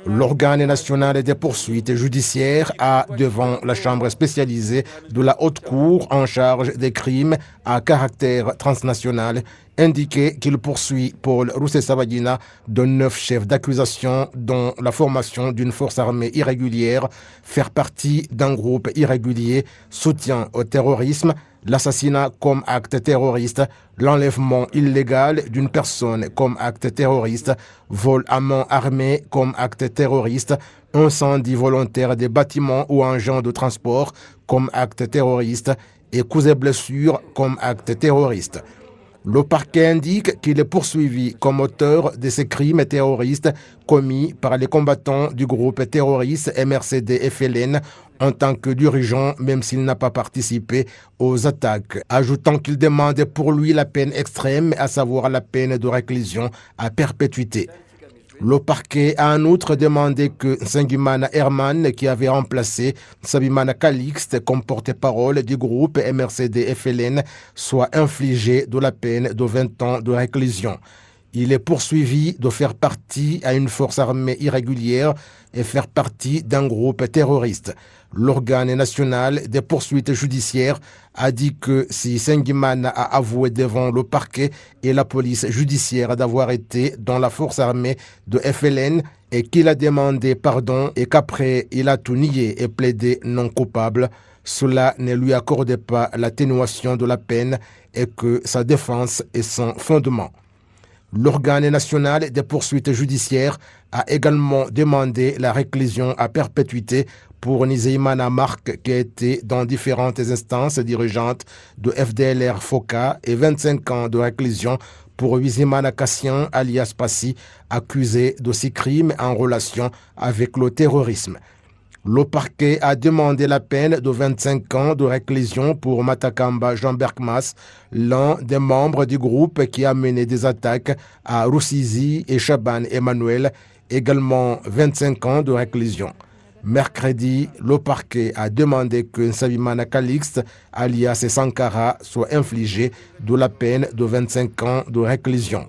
L'organe national des poursuites judiciaires a, devant la chambre spécialisée de la Haute Cour en charge des crimes à caractère transnational, indiqué qu'il poursuit Paul Rusesabagina de 9 chefs d'accusation dont la formation d'une force armée irrégulière, faire partie d'un groupe irrégulier, soutien au terrorisme, l'assassinat comme acte terroriste, l'enlèvement illégal d'une personne comme acte terroriste, vol à main armée comme acte terroriste, incendie volontaire des bâtiments ou engins de transport comme acte terroriste et coups et blessures comme acte terroriste. Le parquet indique qu'il est poursuivi comme auteur de ces crimes terroristes commis par les combattants du groupe terroriste MRCD-FLN en tant que dirigeant, même s'il n'a pas participé aux attaques, ajoutant qu'il demande pour lui la peine extrême, à savoir la peine de réclusion à perpétuité. Le parquet a en outre demandé que Nsengimana Herman, qui avait remplacé Sabimana Calixte comme porte-parole du groupe MRCD-FLN, soit infligé de la peine de 20 ans de réclusion. Il est poursuivi de faire partie à une force armée irrégulière et faire partie d'un groupe terroriste. L'organe national des poursuites judiciaires a dit que si Nsengimana a avoué devant le parquet et la police judiciaire d'avoir été dans la force armée de FLN et qu'il a demandé pardon et qu'après il a tout nié et plaidé non coupable, cela ne lui accordait pas l'atténuation de la peine et que sa défense est sans fondement. L'organe national des poursuites judiciaires a également demandé la réclusion à perpétuité pour Nizeyimana Marc, qui a été dans différentes instances dirigeantes de FDLR FOCA, et 25 ans de réclusion pour Wizimana Kassian alias Passy, accusé de 6 crimes en relation avec le terrorisme. Le parquet a demandé la peine de 25 ans de réclusion pour Matakamba Jean Berkmas, l'un des membres du groupe qui a mené des attaques à Rusizi et Chaban Emmanuel, également 25 ans de réclusion. Mercredi, le parquet a demandé que Nsabimana Calixte, alias Sankara, soit infligé de la peine de 25 ans de réclusion.